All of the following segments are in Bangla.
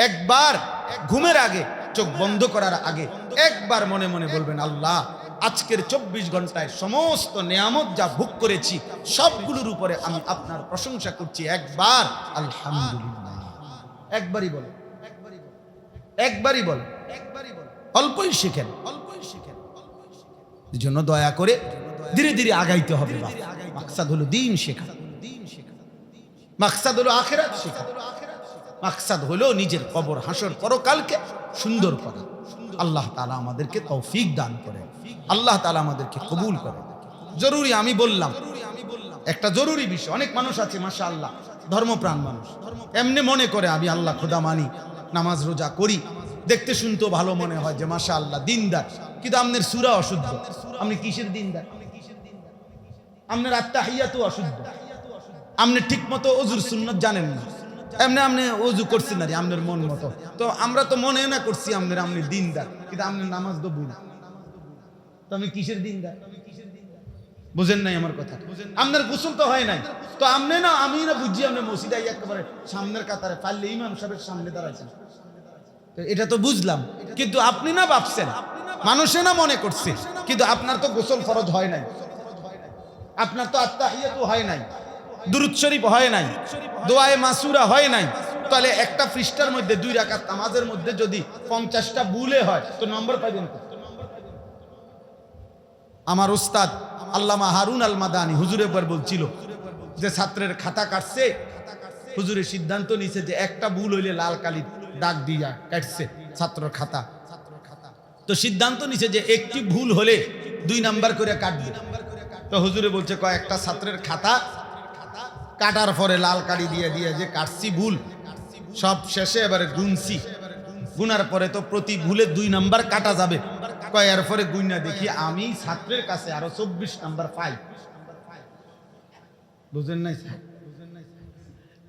একবার ঘুমের আগে, চোখ বন্ধ করার আগে একবার মনে মনে বলবেন, আল্লাহ আজকের 24 ঘন্টায় সমস্ত নিয়ামত যা ভোগ করেছি সবগুলোর উপরে আমি আপনার প্রশংসা করছি, একবার আলহামদুলিল্লাহ। একবারই বলেন, একবারই বলেন, অল্পই শিখেন, এই জন্য দয়া করে ধীরে ধীরে আগাইতে হবে। মাকসাদ হলো দ্বীন শেখা, মাকসাদ হলো আখিরাত শেখা, মাকসাদ হলো নিজের কবর হাসর পরকালকে সুন্দর করা। আল্লাহ তাআলা আমাদেরকে তৌফিক দান করে, আল্লাহ তাআলা আমাদেরকে কবুল করে। জরুরি, আমি বললাম একটা জরুরি বিষয়। অনেক মানুষ আছে মাশাআল্লাহ ধর্মপ্রাণ মানুষ, এমনি মনে করে আমি আল্লাহ খোদা মানি, নামাজ রোজা করি, দেখতে শুনতে ভালো মনে হয় যে মাশাআল্লাহ দিনদার, কিন্তু আপনার সূরা অশুদ্ধ। আপনি কিসের দিনদার? আপনার আত্তাহিয়াতু অশুদ্ধ, আপনি ঠিক মতো ওযুর সুন্নাত জানেন না, এমনি আপনি ওযু করছেন না আপনার মন মতো। তো আমরা তো মনে না করছি আপনার আপনি দিনদার, কিন্তু আপনি নামাজ তো বুঝ না, তো আমি কিসের দিনদার? বুঝেন নাই আমার কথা? আপনার গোসল তো হয় নাই, তো আপনি না আমি না বুঝি আপনি মসজিদে একেবারে সামনের কাতারে পারলে ইমাম সাহেবের সামনে দাঁড়াইছেন, তো এটা তো বুঝলাম। কিন্তু আপনি না ভাবছেন, মানুষে না মনে করছে, কিন্তু আপনার তো গোসল ফরজ হয় নাই, আপনার তো আত্তাহিয়াতু হয় নাই, দুরূদ শরীফ হয় নাই, দোয়ায়ে মাসুরা হয় নাই। তাহলে একটা পৃষ্ঠার মধ্যে 2 রাকাত নামাজের মধ্যে যদি 50টা ভুলে হয় তো নম্বর পাবেন তো? আমার উস্তাদ আল্লামা হারুন আল মাদানী হুজুর একবার বলছিল যে ছাত্রের খাতা কাটছে, হুজুরের সিদ্ধান্ত নিছে যে একটা ভুল হইলে লাল কালি দাগ দিয়া কাটছে ছাত্রের খাতা, তো সিদ্ধান্ত নিছে যে একটি ভুল হলে 2 নাম্বার করে কাটবে। তো হুজুরে বলছে কয়েকটা ছাত্রের খাতা কাটার পরে লাল কালি দিয়ে দিয়ে যে কাটছি ভুল, সব শেষে এবারে গুনছি, গুনার পরে তো প্রতি ভুলে 2 নাম্বার কাটা যাবে। কয়ের পরে গুইনা দেখি আমি ছাত্রের কাছে আরো 24 নাম্বার পাই। বুঝেন নাই?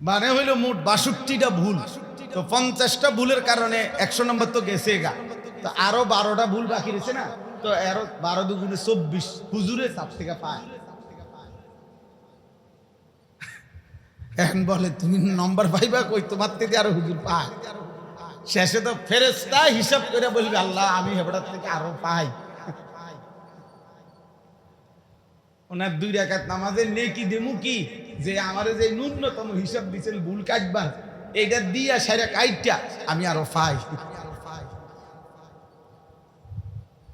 মানে হইলো মোট 62টা ভুল, তো 50টা ভুলের কারণে 100 নাম্বার তো গেছে গা, তো আরো 12টা ভুল বাকি রয়েছে না, তো আরো 12 দুগুণে 24 হুজুরের চাপ থেকে পায়। এখন বলে তুমি নম্বর পাইবা কই, তোমার থেকে আরো হুজুর পায়। শেষে তো ফেরেশতা হিসাব করে বলবে আল্লাহ আমি হেবড়ার থেকে আরো পাই। ওনার 2 রাকাত নামাজের নেকি দেমু কি, যে আমারে যে ন্যূনতম হিসাব দিয়েছেন ভুল কাটবার, এইটা দিয়া সারা কাইটা আমি আরো পাই।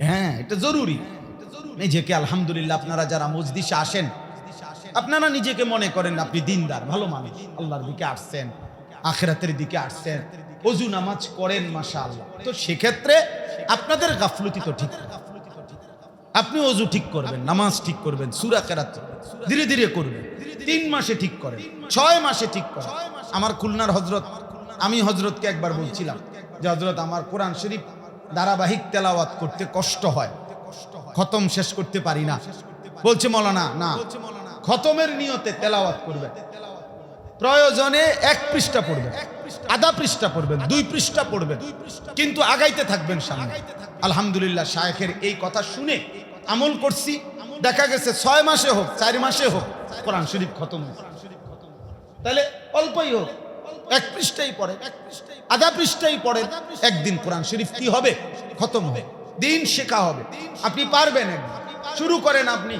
হ্যাঁ, এটা জরুরি। নিজেকে আলহামদুলিল্লাহ, আপনারা যারা মজলিসে আসেন আপনারা নিজেকে মনে করেন আপনি দিনদার, ভালো মানুষ, আল্লাহর দিকে আসছেন, আখিরাতের দিকে আসছেন, ওযু নামাজ করেন মাশাআল্লাহ। তো সেক্ষেত্রে আপনাদের গাফলতি তো ঠিক, আপনি ওযু ঠিক করবেন, নামাজ ঠিক করবেন, সূরা কেরাত ধীরে ধীরে করবেন, 3 মাসে ঠিক করেন, 6 মাসে ঠিক করেন। আমার খুলনার হযরত, আমি হযরতকে একবার বলছিলাম যে হযরত আমার কোরআন শরীফ ধারাবাহিক তেলাওয়াত করতে কষ্ট হয়, খতম শেষ করতে পারি না। বলছে মাওলানা না, খতমের নিয়তে তেলাওয়াত করবেন, প্রয়োজনে 1 পৃষ্ঠা পড়বেন, আধা পৃষ্ঠা পড়বেন, 2 পৃষ্ঠা পড়বেন, কিন্তু আগাইতে থাকবেন সামনে। আলহামদুলিল্লাহ শায়েখের এই কথা শুনে আমল করছি, দেখা গেছে 6 মাসে হোক 4 মাসে হোক কোরআন শরীফ খতম হয়েছে। তাহলে অল্পই হোক 1 পৃষ্ঠাই পড়ে, আধা পৃষ্ঠাই পড়ে, একদিন কোরআন শরীফ কি হবে? খতম হবে, দিন শেখা হবে। আপনি পারবেন, একদিন শুরু করেন আপনি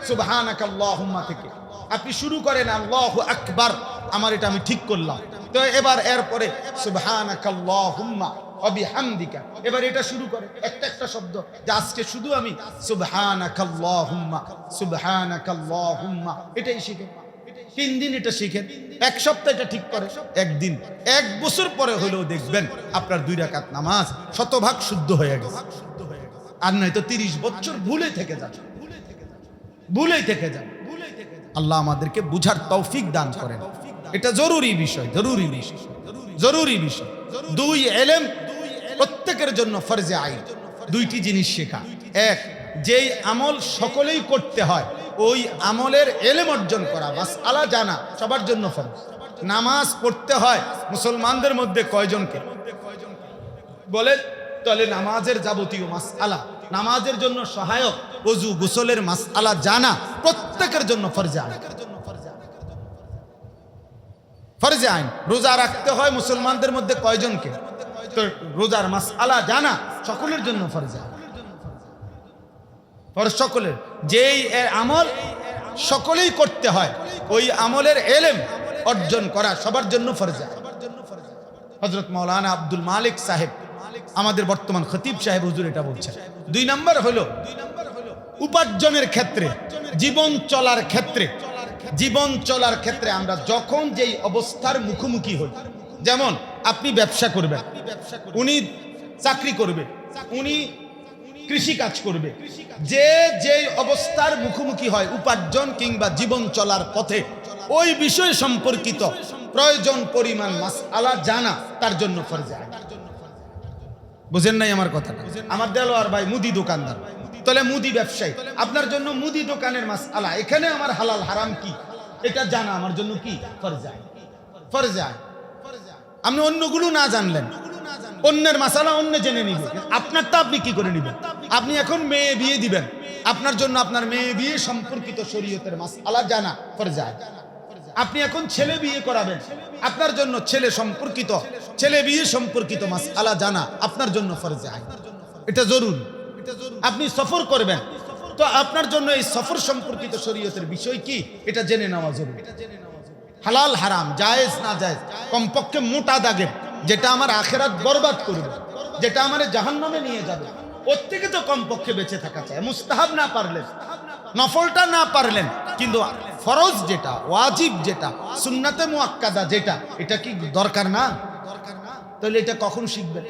সুবহানাকাল্লাহুম্মা থেকে, আপনি শুরু করেন আল্লাহু আকবার, আমার এটা আমি ঠিক করলাম, তো এবার এরপরে সুবহানাকাল্লাহুম্মা ওয়া বিহামদিকা, এবার এটা শুরু করে একটা একটা শব্দ, যে আজকে শুধু আমি সুবহানাকাল্লাহুম্মা সুবহানাকাল্লাহুম্মা, এটাই শিখেন। 3 দিন এটা শিখেন, 1 সপ্তাহ এটা ঠিক করে, একদিন 1 বছর পরে হলেও দেখবেন আপনার 2 রাকাত নামাজ শতভাগ শুদ্ধ হয়ে গেছে। আর নয়তো 30 বছর ভুলে থেকে যাবে, ভুলেই থেকে যাবে। আল্লাহ আমাদেরকে বুঝার তৌফিক দান করেন। এটা জরুরি বিষয়, জরুরি বিষয়, জরুরি বিষয়। 2 ইলম প্রত্যেকের জন্য ফরজে আইন, 2টি জিনিস শেখা। 1, যেই আমল সকলেই করতে হয় ওই আমলের ইলম অর্জন করা, মাসআলা জানা সবার জন্য ফরজ। নামাজ পড়তে হয় মুসলমানদের মধ্যে কয়জনকে বলেন? তাহলে নামাজের যাবতীয় মাসআলা, নামাজের জন্য সহায়ক ওযু গোসলের মাসআলা জানা প্রত্যেকের জন্য ফরজে আইন, ফরজে আইন। রোজা রাখতে হয় মুসলমানদের মধ্যে কয়জনকে? তো রোজার মাসআলা জানা সকলের জন্য ফরজে আইন, ফরজ সকলের। যেই আমল সকলেই করতে হয়, ওই আমলের ইলম অর্জন করা সবার জন্য ফরজে আইন। হযরত মাওলানা আব্দুল মালিক সাহেব, আমাদের বর্তমান খতিব সাহেব হুজুর এটা বলছেন। 2 নম্বর হলো উপার্জনের ক্ষেত্রে, জীবন চলার ক্ষেত্রে আমরা যখন যেই অবস্থার মুখোমুখি হই, যেমন আপনি ব্যবসা করবেন, উনি চাকরি করবে, উনি কৃষি কাজ করবে, যেই অবস্থার মুখোমুখি হয় উপার্জন কিংবা জীবন চলার পথে, ওই বিষয় সম্পর্কিত প্রয়োজন পরিমাণ মাসআলা জানা তার জন্য ফরজে আইন। বুঝেন নাই আমার কথাটা? আমার দেলোয়ার ভাই মুদি দোকানদার, তাহলে মুদি ব্যবসায়ী, আপনার জন্য মুদি দোকানের মাসআলা, এখানে আমার হালাল হারাম কি এটা জানা আমার জন্য কি ফরজে আইন। ফরজে আইন। আপনি অন্যগুলো না জানলেন, অন্যের মাসআলা অন্য জেনে নিবে, আপনারটা আপনি কি করে নিবেন? আপনি এখন মেয়ে বিয়ে দিবেন, আপনার জন্য আপনার মেয়ে বিয়ে সম্পর্কিত শরীয়তের মাসআলা জানা ফরজে আইন। আপনি এখন ছেলে বিয়ে করাবেন, আপনার জন্য ছেলে বিয়ে সম্পর্কিত মাসআলা জানা আপনার জন্য ফরজে আইন, এটা জরুরি। আপনি সফর করবেন, তো আপনার জন্য এই সফর সম্পর্কিত শরীয়তের বিষয় কি এটা জেনে নেওয়া জরুরি। হালাল হারাম, জায়েজ না জায়েজ, কমপক্ষে মোটা দাগে যেটা আমার আখিরাত বরবাদ করবে, যেটা আমার জাহান্নামে নিয়ে যাবে, ওর থেকে তো কমপক্ষে বেঁচে থাকা চাই। মুস্তাহাব না পারলেন, নফলটা না পারলেন, কিন্তু ফরজ যেটা, ওয়াজিব যেটা, সুন্নাতে মুআক্কাদা যেটা, এটা কি দরকার না? তাহলে এটা কখন শিখবেন?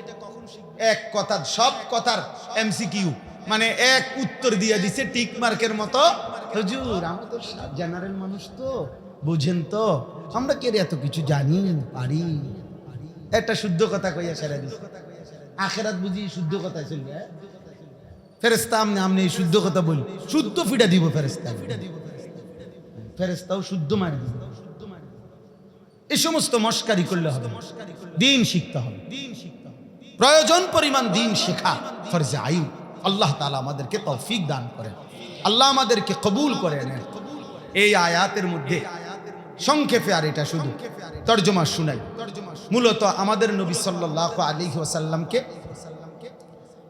এক কথা, সব কথার এমসিকিউ, মানে এক উত্তর দিয়ে দিছে টিক মার্কের মতো। হুজুর আমরা তো জেনারেল মানুষ, তো বুঝেন তো, আমরা কে এত কিছু জানি পারি, একটা শুদ্ধ কথা কইয়া সেরা দিছে। আখিরাত বুঝি শুদ্ধ কথা চলবে? ফেরেশতা আমনে এই শুদ্ধ কথা বলি, শুদ্ধ ফিডা দিব ফেরেশতাও শুদ্ধ মারি দিব। এই সমস্ত মস্কারি করলে হবে, দ্বীন শিখতে হবে, প্রয়োজন পরিমাণ দ্বীন শেখা ফরজে আইন। আল্লাহ তাআলা আমাদেরকে তৌফিক দান করেন, আল্লাহ আমাদেরকে কবুল করে নেন। এই আয়াতের মধ্যে সংক্ষেপে, আর এটা শুধু তরজমা শুনাই, মূলত আমাদের নবী সাল্লাল্লাহু আলাইহি ওয়াসাল্লামকে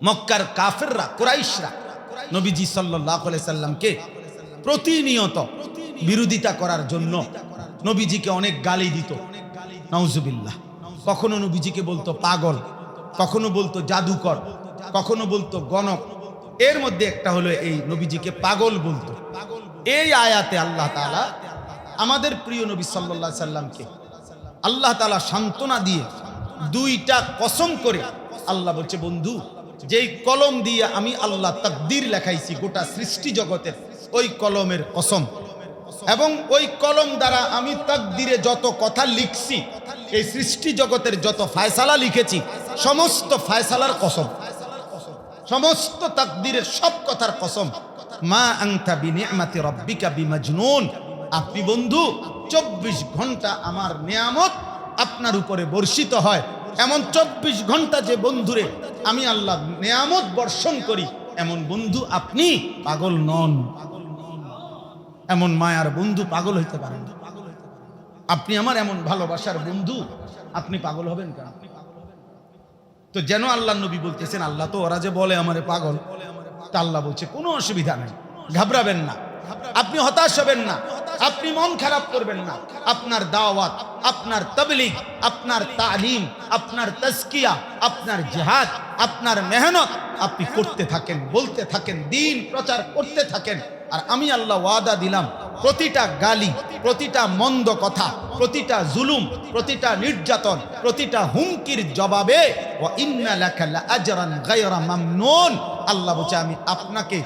মক্কার কাফেররা, কুরাইশরা নবীজি সাল্লাল্লাহু আলাইহি সাল্লামকে প্রতিনিয়ত বিরোধিতা করার জন্য নবীজিকে অনেক গালি দিত, নাউজুবিল্লাহ। কখনো নবীজিকে বলতো পাগল, কখনো বলতো জাদুকর, কখনো বলতো গণক। এর মধ্যে একটা হলো এই নবীজিকে পাগল বলতো। এই আয়াতে আল্লাহ তাআলা আমাদের প্রিয় নবী সাল্লাল্লাহু আলাইহি সাল্লামকে আল্লাহ তাআলা সান্ত্বনা দিয়ে 2টা কসম করে আল্লাহ বলছে, বন্ধু, যেই কলম দিয়ে আমি আল্লাহ তাকদীর লেখাইছি গোটা সৃষ্টি জগতের, ওই কলমের কসম, এবং ওই কলম দ্বারা আমি তাকদীরে যত কথা লিখছি, এই সৃষ্টি জগতের যত ফয়সালা লিখেছি, সমস্ত ফয়সালার কসম, সমস্ত তাকদীরের সব কথার কসম। মা আনতা বিনিআমাতি রাব্বিকা বিমাজনুন, আপনি বন্ধু 24 ঘন্টা আমার নিয়ামত আপনার উপরে বর্ষিত হয়, এমন 24 ঘন্টা যে বন্ধুরে আমি আল্লাহ নিয়ামত বর্ষণ করি, এমন বন্ধু আপনি পাগল নন। এমন মায়ার বন্ধু পাগল হইতে পারেন না। আপনি আমার এমন ভালোবাসার বন্ধু, আপনি পাগল হবেন কেন? তো যেন আল্লাহ নবী বলতেছেন, আল্লাহ তো ওরা যে বলে আমারে পাগল, তা আল্লাহ বলছে কোনো অসুবিধা নেই, ঘাবড়াবেন না, আপনি হতাশ হবেন না, আপনি মন খারাপ করবেন না। আপনার দাওয়াত, আপনার তাবলীগ, আপনার তালিম, আপনার তাজকিয়া, আপনার জিহাদ, আপনার মেহনত আপনি করতে থাকেন, বলতে থাকেন, দ্বীন প্রচার করতে থাকেন। আর আমি আল্লাহ ওয়াদা দিলাম, প্রতিটা গালি, প্রতিটা মন্দ কথা, প্রতিটা জুলুম, প্রতিটা নির্যাতন, প্রতিটা হুমকির জবাবে ওয়া ইন্না লাকা লাআজরান গায়রা মামনুন, আল্লাহ বলছে আমি আপনাকে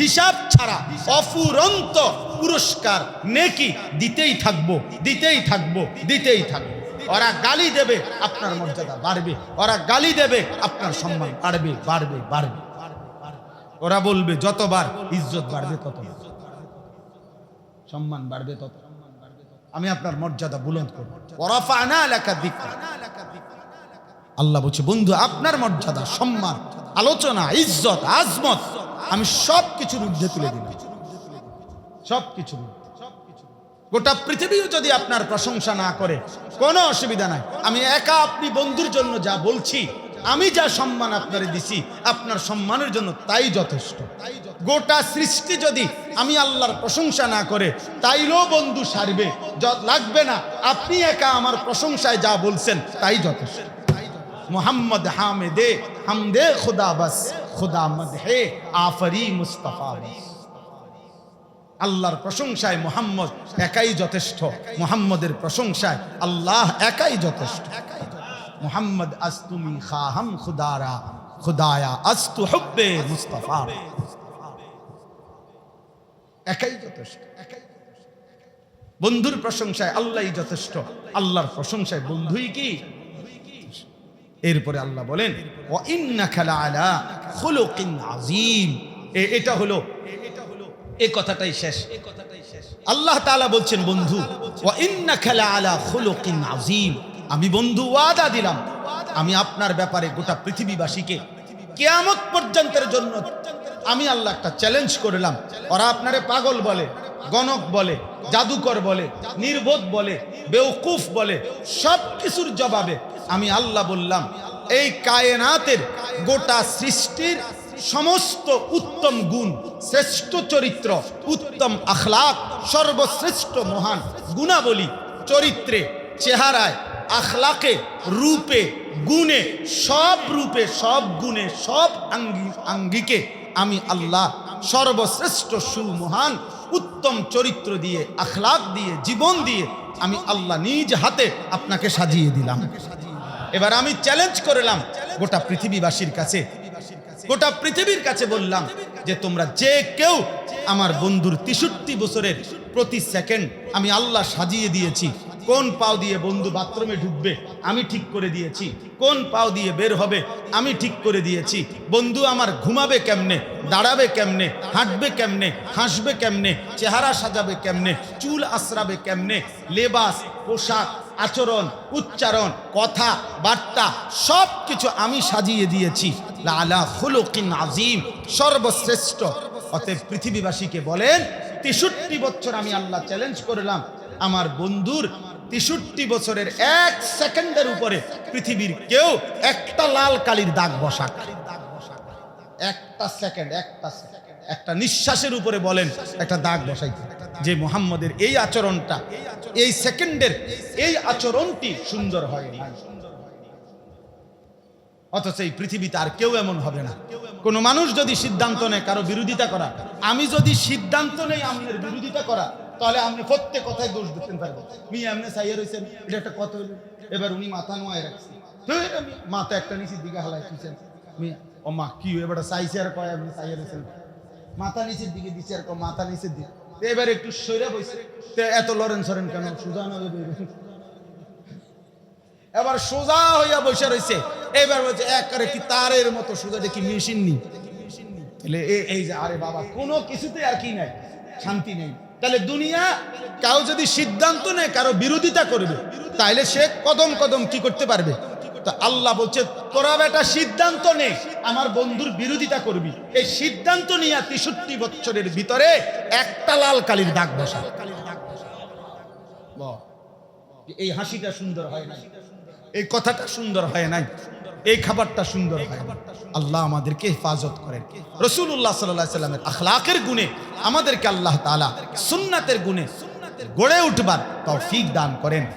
হিসাব ছাড়া অফুরন্ত পুরস্কার, নেকি দিতেই থাকবো, দিতেই থাকবো, দিতেই থাকবো। ওরা গালি দেবে, আপনার মর্যাদা বাড়বে, ওরা গালি দেবে, আপনার সম্মান বাড়বে, বাড়বে, বাড়বে। ওরা বলবে যতবার, ইজ্জত বাড়বে ততবার, সম্মান বাড়বে তত, আমি আপনার মর্যাদা বুলন্দ করব। ওয়ারাফা'না লাকা যিকরা, আল্লাহ বলছে বন্ধু আপনার মর্যাদা, সম্মান, আলোচনা, ইজ্জত, আজমত আমি সব কিছুর ঊর্ধ্বে তুলে দিলাম, সব কিছুর। গোটা পৃথিবীও যদি আপনার প্রশংসা না করে কোনো অসুবিধা নাই। আমি একা আপনি বন্ধুর জন্য যা বলছি, আমি যা সম্মান আপনারে দিছি আপনার সম্মানের জন্য তাই যথেষ্ট। গোটা সৃষ্টি যদি আমি আল্লাহর প্রশংসা না করে তাইলেও বন্ধু সারবে, লাগবে না। আপনি একা আমার প্রশংসায় যা বলছেন তাই যথেষ্ট। মোহাম্মদ হামেদে হামদে খুদা বাস, খুদা মদহে আফরি মুস্তাফা বাস। আল্লাহর প্রশংসায় মোহাম্মদ একাই যথেষ্ট, মোহাম্মদের প্রশংসায় আল্লাহ একাই যথেষ্ট। মোহাম্মদ আস্তুমি খাহাম খুদারা, খুদায়া আস্তু হুব্বে মুস্তাফা। একাই যথেষ্ট। বন্ধুর প্রশংসায় আল্লাহই যথেষ্ট, আল্লাহর প্রশংসায় বন্ধুই কি। এরপরে আল্লাহ বলেন ওয়া ইন্নাকা লাআলা খুলুকিন আযীম। এটা হলো এই কথাটাই শেষ। আল্লাহ তাআলা বলছেন বন্ধু ওয়া ইন্নাকা লাআলা খুলুকিন আযীম, আমি বন্ধু ওয়াদা দিলাম আমি আপনার ব্যাপারে গোটা পৃথিবীবাসীকে কিয়ামত পর্যন্তের জন্য আমি আল্লাহ একটা চ্যালেঞ্জ করলাম। ওরা আপনারে পাগল বলে, গণক বলে, জাদুকর বলে, নির্বোধ বলে, বেওকুফ বলে, সব কিছুর জবাবে আমি আল্লাহ বললাম এই কায়নাতের গোটা সৃষ্টির সমস্ত উত্তম গুণ, শ্রেষ্ঠ চরিত্র, উত্তম আখলাক, সর্বশ্রেষ্ঠ মহান গুণাবলী, চরিত্রে, চেহারায়, আখলাকে, রূপে, গুণে, সব রূপে, সব গুণে, সব আঙ্গিকে আমি আল্লাহ সর্বশ্রেষ্ঠ সুমহান উত্তম চরিত্র দিয়ে, আখলাক দিয়ে, জীবন দিয়ে আমি আল্লাহ নিজ হাতে আপনাকে সাজিয়ে দিলাম। এবার আমি চ্যালেঞ্জ করলাম গোটা পৃথিবীবাসীর কাছে, গোটা পৃথিবীর কাছে বললাম যে তোমরা যে কেউ আমার বন্ধুর 63 বছরের প্রতি সেকেন্ড আমি আল্লাহ সাজিয়ে দিয়েছি। কোন পাও দিয়ে বন্ধু বাথরুমে ঢুকবে আমি ঠিক করে দিয়েছি, কোন পাও দিয়ে বের হবে আমি ঠিক করে দিয়েছি। বন্ধু আমার ঘুমাবে কেমনে, দাঁড়াবে কেমনে, হাঁটবে কেমনে, হাসবে কেমনে, চেহারা সাজাবে কেমনে, চুল আশ্রাবে কেমনে, লেবাস, পোশাক, আচরণ, উচ্চারণ, কথা বার্তা সব কিছু আমি সাজিয়ে দিয়েছি। লাআলা খুলুকিন আযীম, সর্বশ্রেষ্ঠ। অতএব পৃথিবীবাসীকে বলেন 63 বছর আমি আল্লাহ চ্যালেঞ্জ করলাম আমার বন্ধুর 63 বছরের 1 সেকেন্ডের উপরে পৃথিবীর কেউ একটা লাল কালির দাগ বসাক। একটা সেকেন্ড, একটা নিঃশ্বাসের উপরে বলেন একটা দাগ বসাইতে, যে মুহাম্মদের এই আচরণটা, এই সেকেন্ডের এই আচরণটি সুন্দর হয় না। অথচ এই পৃথিবীতে আর কেউ এমন হবে না। কোন মানুষ যদি সিদ্ধান্ত নেয় কারো বিরোধিতা করা, আমি যদি সিদ্ধান্ত নেই আপনার বিরোধিতা করা, তাহলে আপনি প্রত্যেক কথায় দোষ দিতে পারবেন। মিয়া এমনি চাইয়া রয়েছেন, এটা একটা কথা হইল, এবার উনি মাথা নোয়ায় রাখছে, মাথা একটা নিচের দিকে হালাই দিচ্ছেন। মিয়া ও মা কি এবার চাইছে আর কয় আপনি চাইয়া রয়েছেন, মাথা নিচের দিকে দিচ্ছে আর মাথা নিচের দিকে, এবার একটু সইরা বসে এত লরেন সরেন কেন, সোজা না এবার সোজা হইয়া বসে রয়েছে। এবার বলছে একবারে কি তারের মতো সোজা, দেখি মেশিন নি। তাহলে এই যে আরে বাবা কোনো কিছুতে আর কি নাই, শান্তি নেই। তাহলে দুনিয়া কাউ যদি সিদ্ধান্ত নেয় কারো বিরোধিতা করবে, তাইলে সে কদম কদম কি করতে পারবে। তো আল্লাহ বলছে তোরা বেটা সিদ্ধান্ত নে আমার বন্ধুর বিরোধিতা করবি, এই সিদ্ধান্ত নিয়ে 63 বছরের ভিতরে একটা লাল কালির দাগ বসা। এই হাসিটা সুন্দর হয় নাই, এই কথাটা সুন্দর হয় নাই, এই খাবারটা সুন্দর হয় নাই। আল্লাহ আমাদেরকে হেফাজত করেন। রাসূলুল্লাহ সাল্লাল্লাহু আলাইহি ওয়াসাল্লামের আখলাকের গুণে আমাদেরকে আল্লাহ তাআলা সুন্নাতের গুণে গড়ে উঠবার তৌফিক দান করেন।